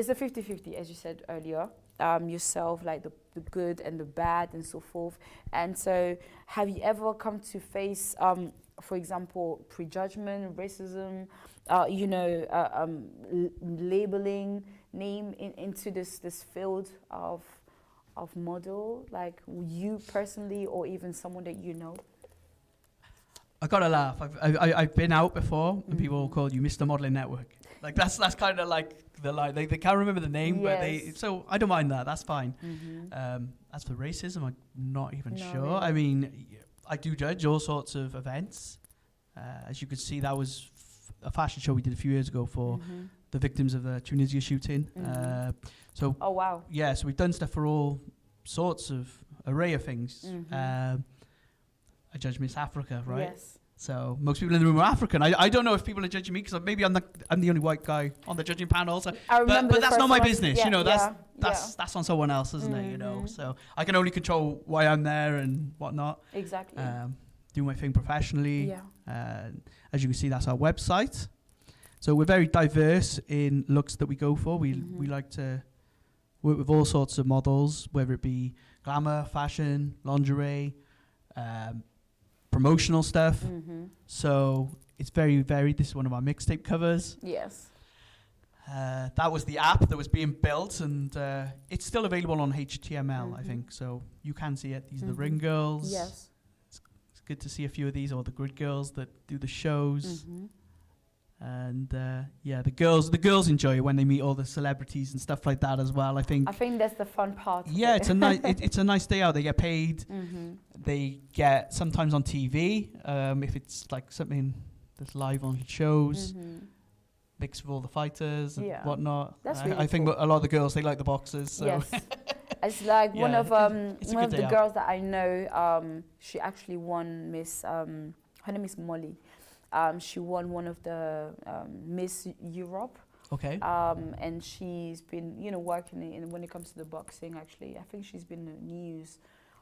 a 50-50, as you said earlier, yourself, like the good and the bad and so forth. And so have you ever come to face for example, prejudgment, racism, labeling name into this field of model, like you personally, or even someone that you know? I gotta laugh. I've been out before, and people call you Mr. Modelling Network. Like that's kind of like the line. They can't remember the name, but so I don't mind that. That's fine. As for racism, I'm not even sure. Really. I mean, I do judge all sorts of events. As you can see, that was a fashion show we did a few years ago for the victims of the Tunisia shooting. So oh wow. yeah, so we've done stuff for all sorts of array of things. I judge Miss Africa, right? Yes. So most people in the room are African. I don't know if people are judging me because maybe I'm the only white guy on the judging panel. So, I remember but that's not my business, you know. Yeah, That's on someone else, isn't it? You know. So I can only control why I'm there and whatnot. Exactly. Do my thing professionally. Yeah. As you can see, that's our website. So we're very diverse in looks that we go for. We like to work with all sorts of models, whether it be glamour, fashion, lingerie, promotional stuff. So it's very varied. This is one of our mixtape covers. Yes. That was the app that was being built, and it's still available on HTML, I think. So you can see it. These are the ring girls. Yes. It's good to see a few of these, or the grid girls that do the shows. And yeah, the girls enjoy it when they meet all the celebrities and stuff like that as well. I think that's the fun part. Yeah, it's a nice it's a nice day out. They get paid. They get sometimes on TV if it's like something that's live on shows. Mixed with all the fighters and whatnot. That's really I think cool. a lot of the girls, they like the boxers. So. Yes. It's like one of the out. girls that I know. She actually won Miss. Her name is Molly. She won one of the Miss Europe. Okay. And she's been, working in when it comes to the boxing. Actually, I think she's been in the news.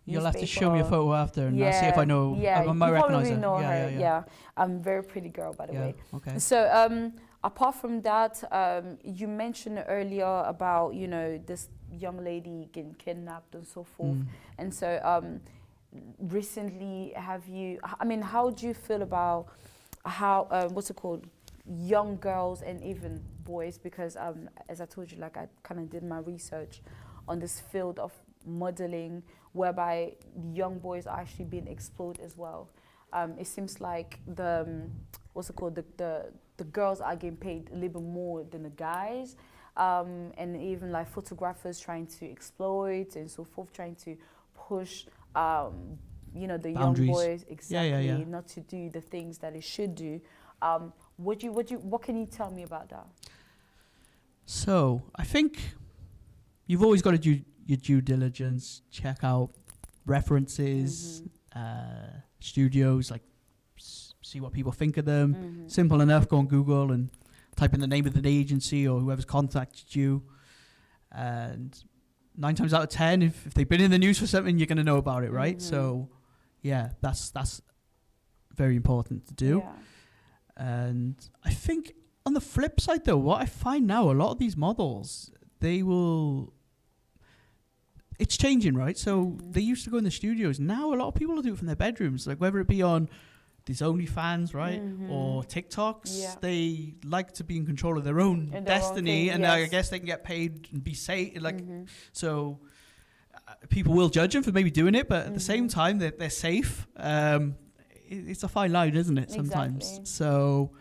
You'll have to show me a photo after, and I'll see if I know. Yeah, I might you recognize probably her. know her. Yeah. Very pretty girl, by the way. Okay. So, apart from that, you mentioned earlier about this young lady getting kidnapped and so forth, and so recently, how do you feel about how what's it called, young girls and even boys? Because as I told you, like I kind of did my research on this field of modeling, whereby young boys are actually being explored as well. It seems like the girls are getting paid a little bit more than the guys, and even like photographers trying to exploit and so forth, trying to push the Boundaries. young boys Yeah. not to do the things that they should do. What can you tell me about that? So I think you've always got to do your due diligence, check out references, studios, like see what people think of them. Simple enough, go on Google and type in the name of the agency or whoever's contacted you. And 9 times out of 10, if they've been in the news for something, you're going to know about it, right? So, yeah, that's very important to do. Yeah. And I think on the flip side, though, what I find now, a lot of these models, it's changing, right? So they used to go in the studios. Now a lot of people will do it from their bedrooms, like whether it be on these OnlyFans, right, or TikToks. Yeah. They like to be in control of their own destiny, and I guess they can get paid and be safe. So people will judge them for maybe doing it, but at the same time, they're safe. It's a fine line, isn't it? Sometimes. Exactly. So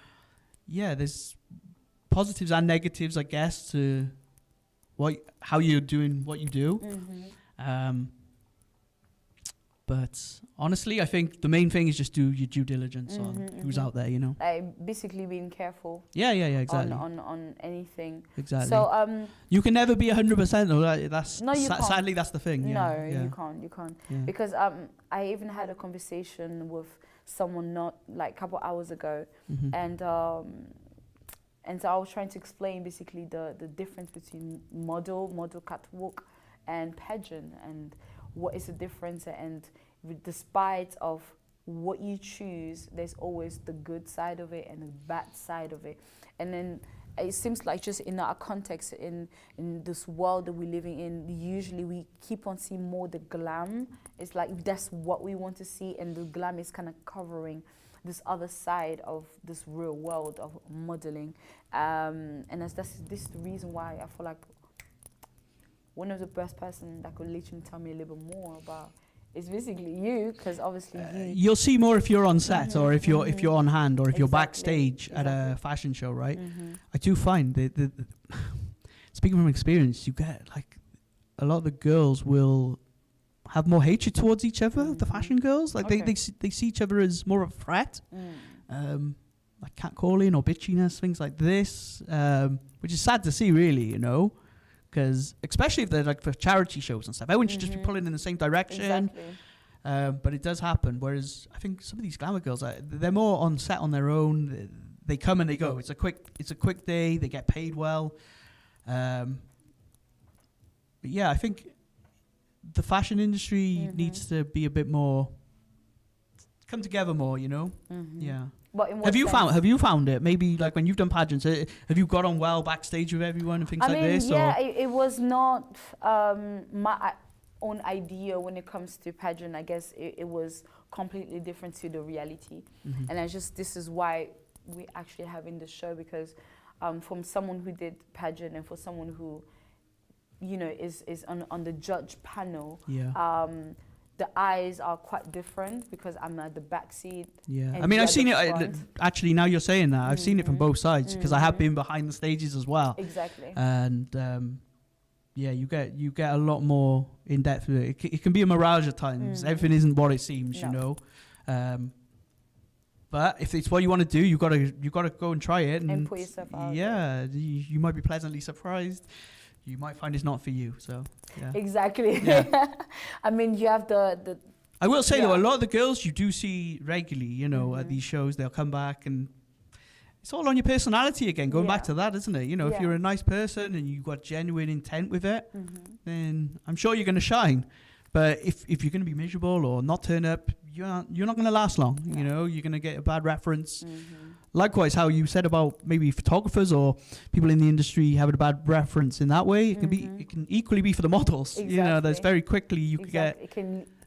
yeah, there's positives and negatives, I guess, to how you're doing what you do. But honestly, I think the main thing is just do your due diligence on who's out there, Like basically being careful. Yeah, exactly. On anything. Exactly. So you can never be 100%. Though. That's can't. Sadly, that's the thing. Yeah, you can't. Yeah. Because I even had a conversation with someone not like a couple hours ago, and so I was trying to explain basically the difference between model catwalk, and pageant, and what is the difference. And despite of what you choose, there's always the good side of it and the bad side of it. And then it seems like just in our context, in this world that we're living in, usually we keep on seeing more the glam. It's like that's what we want to see, and the glam is kind of covering this other side of this real world of modeling. And this is the reason why I feel like one of the best person that could literally tell me a little bit more about is basically you, because obviously you'll see more if you're on set, or if you're on hand, or if you're backstage at a fashion show, right? I do find that speaking from experience, you get like a lot of the girls will have more hatred towards each other. The fashion girls, like they see each other as more of a threat, like catcalling or bitchiness, things like this, which is sad to see, really, you know, because especially if they're like for charity shows and stuff, everyone should just be pulling in the same direction. Exactly. But it does happen. Whereas I think some of these glamour girls, they're more on set on their own. They come and they go. It's a quick day. They get paid well. But yeah, I think the fashion industry needs to be a bit more, come together more, you know. Yeah. But in what Have you sense? found it? Maybe like when you've done pageants, have you got on well backstage with everyone and things I like mean, this? yeah, Or? it was not my own idea when it comes to pageant. I guess it was completely different to the reality. And this is why we actually having the show, because from someone who did pageant and for someone who, you know, is on the judge panel, the eyes are quite different because I'm at the back seat. Yeah, I mean, I've seen it. Actually, now you're saying that, I've seen it from both sides because I have been behind the stages as well. Exactly. And yeah, you get a lot more in depth with it. It can be a mirage at times. Everything isn't what it seems, you know. But if it's what you want to do, you gotta go and try it and put yourself out. Yeah, you might be pleasantly surprised. You might find it's not for you. So yeah. Exactly. Yeah. I mean, you have the I will say though, a lot of the girls you do see regularly, you know, at these shows, they'll come back and it's all on your personality again. Going back to that, isn't it? You know, if you're a nice person and you've got genuine intent with it, then I'm sure you're going to shine. But if you're going to be miserable or not turn up, you're not going to last long. No. You know, you're going to get a bad reference. Likewise, how you said about maybe photographers or people in the industry having a bad reference in that way, it can equally be for the models. Exactly. You know, there's very quickly you could get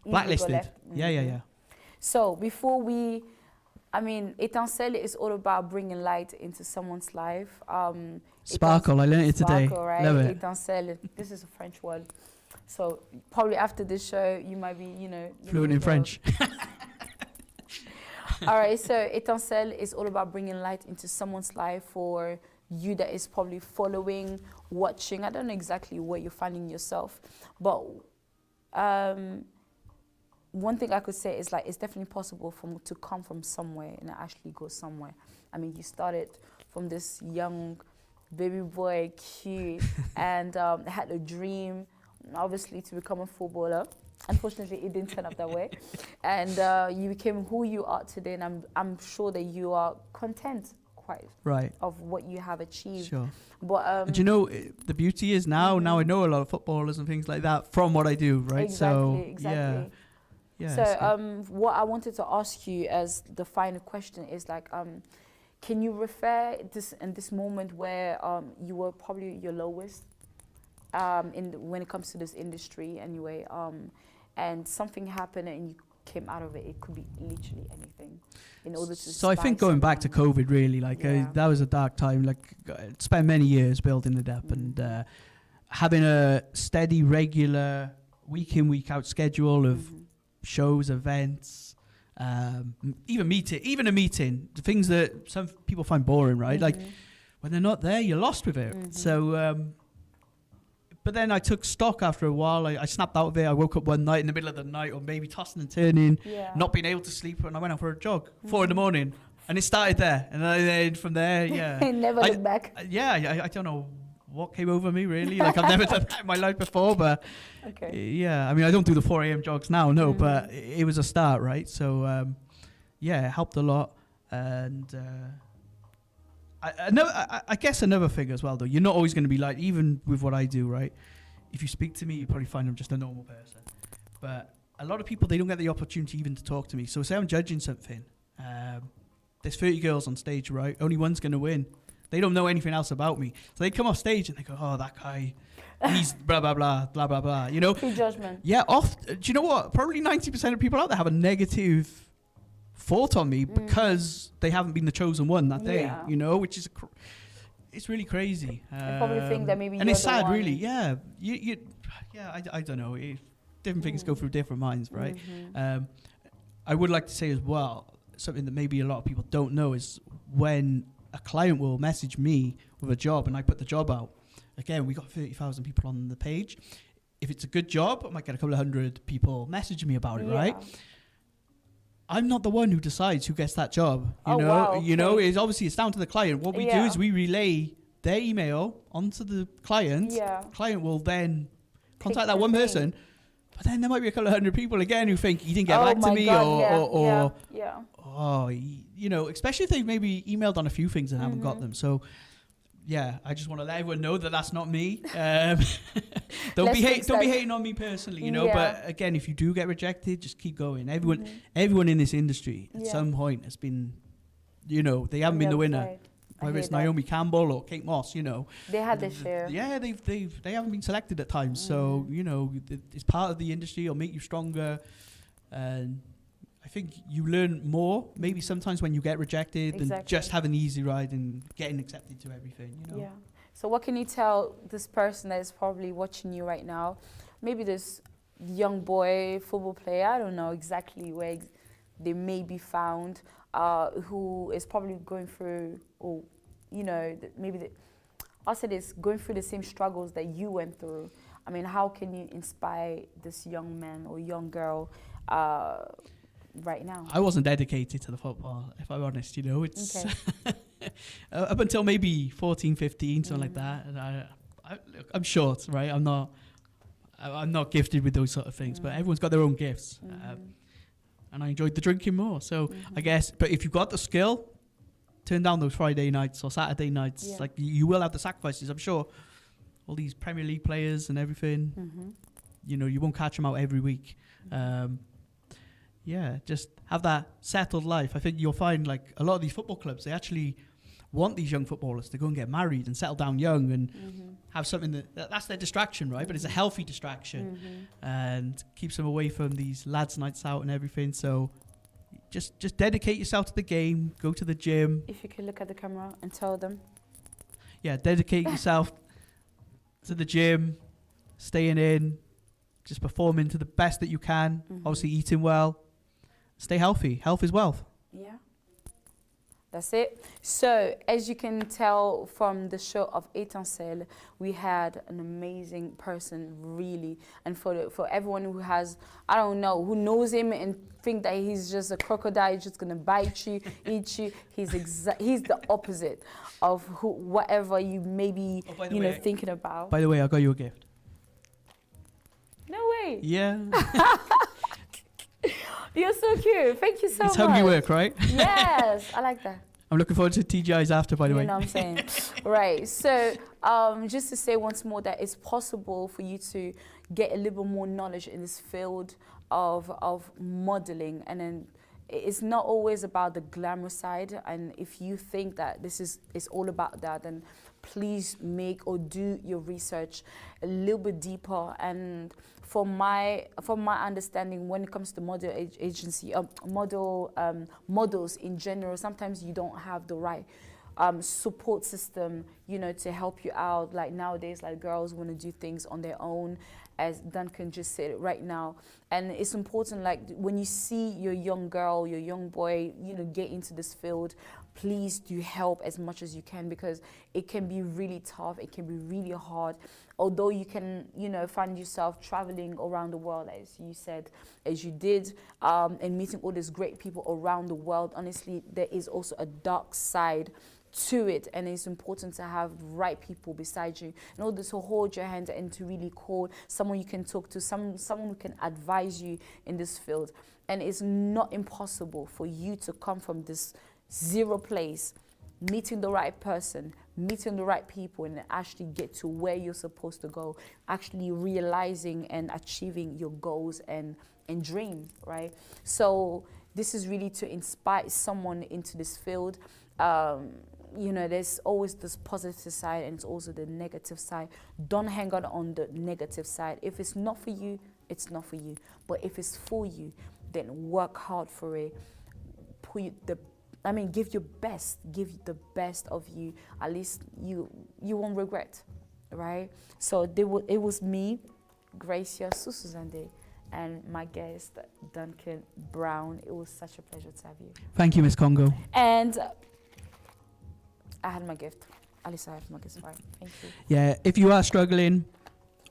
blacklisted. Yeah. So before I mean, Etincelle is all about bringing light into someone's life. Sparkle, I learned it today. Sparkle, right? Love it. Etincelle, this is a French word. So probably after this show, you might be, you know, fluent in French. All right, so Etincelle is all about bringing light into someone's life for you that is probably following, watching. I don't know exactly where you're finding yourself, but one thing I could say is like it's definitely possible to come from somewhere and actually go somewhere. I mean, you started from this young baby boy, cute, and had a dream, obviously, to become a footballer. Unfortunately, it didn't turn out that way, and you became who you are today. And I'm sure that you are content, quite of what you have achieved. Sure. But do you know the beauty is now I know a lot of footballers and things like that from what I do, right? Exactly. Yeah. So what I wanted to ask you as the final question is like, can you refer in this moment where you were probably your lowest when it comes to this industry anyway, and something happened and you came out of it? It could be literally anything. In order to. So I think going back to COVID, really, like that was a dark time. Like spent many years building it up and having a steady, regular, week in, week out schedule of shows, events, even a meeting, the things that some people find boring, right? Like when they're not there, you're lost with it. So, but then I took stock after a while. I snapped out of it. I woke up one night in the middle of the night, or maybe tossing and turning, not being able to sleep, and I went out for a jog, 4 a.m, and it started there, and then from there, never looked back. I don't know what came over me, really. Like I've never done that in my life before, but I mean, I don't do the 4 a.m. jogs now, but it was a start, right? So it helped a lot. And I guess another thing as well, though, you're not always going to be like, even with what I do, right? If you speak to me, you probably find I'm just a normal person. But a lot of people, they don't get the opportunity even to talk to me. So say I'm judging something. There's 30 girls on stage, right? Only one's going to win. They don't know anything else about me. So they come off stage and they go, oh, that guy, he's blah, blah, blah, blah, blah, blah. You know? Prejudgment. Yeah. Do you know what? Probably 90% of people out there have a negative thought on me because they haven't been the chosen one that day, you know, which is, it's really crazy. I probably think that maybe and you're it's sad, the one. really. Yeah. I don't know. Different things go through different minds, right? I would like to say as well, something that maybe a lot of people don't know is when a client will message me with a job and I put the job out. Again, we got 30,000 people on the page. If it's a good job, I might get a couple of hundred people messaging me about it, right? I'm not the one who decides who gets that job. Wow, okay. It's down to the client. What we do Yeah. is we relay their email onto the client. Yeah. Client will then contact the that one thing. person. But then there might be a couple of hundred people again who think he didn't get back to my me, God, especially if they've maybe emailed on a few things and haven't Mm-hmm. got them. So, yeah, I just want to let everyone know that that's not me. Don't be hating on me personally, you know. Yeah. But again, if you do get rejected, just keep going. Everyone in this industry at Yeah. some point has been, they haven't been the winner. Whether it's Naomi Campbell or Kate Moss, They had their share. yeah, they haven't been selected at times. So it's part of the industry. It'll make you stronger, and I think you learn more. Maybe sometimes when you get rejected than just having the easy ride and getting accepted to everything. Yeah. So what can you tell this person that is probably watching you right now? Maybe this young boy, football player. I don't know exactly where they may be found. Who is probably going through, or I'll say this, going through the same struggles that you went through. I mean, how can you inspire this young man or young girl right now? I wasn't dedicated to the football, if I'm honest. It's up until maybe 14, 15, something like that. And I'm short, right? I'm not gifted with those sort of things, but everyone's got their own gifts. And I enjoyed the drinking more. So I guess, but if you've got the skill, turn down those Friday nights or Saturday nights. Yeah. Like you will have the sacrifices. I'm sure all these Premier League players and everything, you won't catch them out every week. Just have that settled life. I think you'll find like a lot of these football clubs, they actually want these young footballers to go and get married and settle down young and have something that's their distraction, right? But it's a healthy distraction and keeps them away from these lads' nights out and everything. So just dedicate yourself to the game, go to the gym. If you could look at the camera and tell them. Yeah, dedicate yourself to the gym, staying in, just performing to the best that you can, obviously eating well, stay healthy. Health is wealth. Yeah. That's it. So, as you can tell from the show of Etincelle, we had an amazing person, really. And for everyone who has, I don't know, who knows him and think that he's just a crocodile, just gonna bite you, eat you, he's the opposite of whatever you may be, thinking about. By the way, I got you a gift. No way. Yeah. You're so cute. Thank you so much. It's how you work, right? Yes, I like that. I'm looking forward to TGI's after, by the way. You know what I'm saying? Right. So just to say once more that it's possible for you to get a little more knowledge in this field of modeling. And then it's not always about the glamour side. And if you think that it's all about that, then please make or do your research a little bit deeper. And from my understanding, when it comes to model agency, models in general, sometimes you don't have the right support system, to help you out. Like nowadays, like girls want to do things on their own, as Duncan just said it right now. And it's important, like when you see your young girl, your young boy, get into this field, please do help as much as you can, because it can be really tough. It can be really hard. Although you can, find yourself traveling around the world, as you said, as you did, and meeting all these great people around the world. Honestly, there is also a dark side to it, and it's important to have right people beside you in order to hold your hand and to really call someone you can talk to, someone who can advise you in this field. And it's not impossible for you to come from this zero place, meeting the right person, meeting the right people, and actually get to where you're supposed to go, actually realizing and achieving your goals and dream, right? So this is really to inspire someone into this field. There's always this positive side, and it's also the negative side. Don't hang on the negative side. If it's not for you, it's not for you. But if it's for you, then work hard for it. Give your best. Give the best of you. At least you won't regret, right? So it was me, Gracia Susuzande, and my guest, Duncan Brown. It was such a pleasure to have you. Thank you, Miss Congo. And I had my gift. At least I have my gift. Right. Thank you. Yeah, if you are struggling,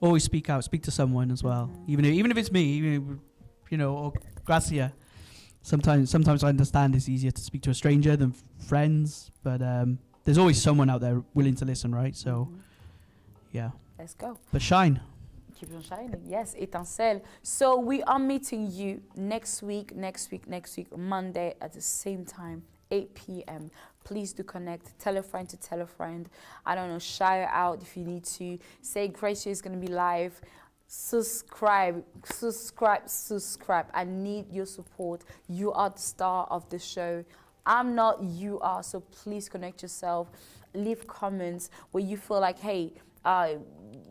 always speak out. Speak to someone as well. Even if it's me, or Gracia. Sometimes I understand it's easier to speak to a stranger than friends, but there's always someone out there willing to listen, right? So, yeah. Let's go. But shine. Keep on shining. Yes, Etincelle. So we are meeting you next week, Monday at the same time, 8 p.m. Please do connect. Tell a friend to tell a friend. I don't know, share out if you need to. Say Gracia is going to be live. Subscribe. I need your support. You are the star of the show. I'm not, you are. So please connect yourself. Leave comments where you feel like, hey,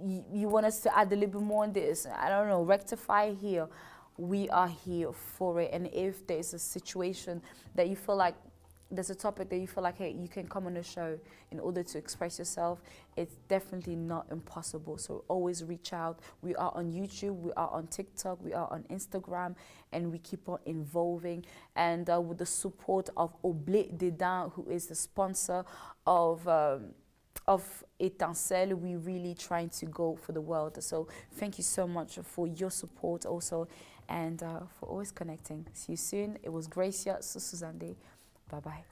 you want us to add a little bit more on this. I don't know, rectify here. We are here for it. And if there's a situation that you feel like, there's a topic that you feel like, hey, you can come on the show in order to express yourself, it's definitely not impossible. So always reach out. We are on YouTube, we are on TikTok, we are on Instagram, and we keep on evolving. And with the support of Oblé Dedin, who is the sponsor of Etincelle, we're really trying to go for the world. So thank you so much for your support also, and for always connecting. See you soon. It was Gracia Susuzande. Bye-bye.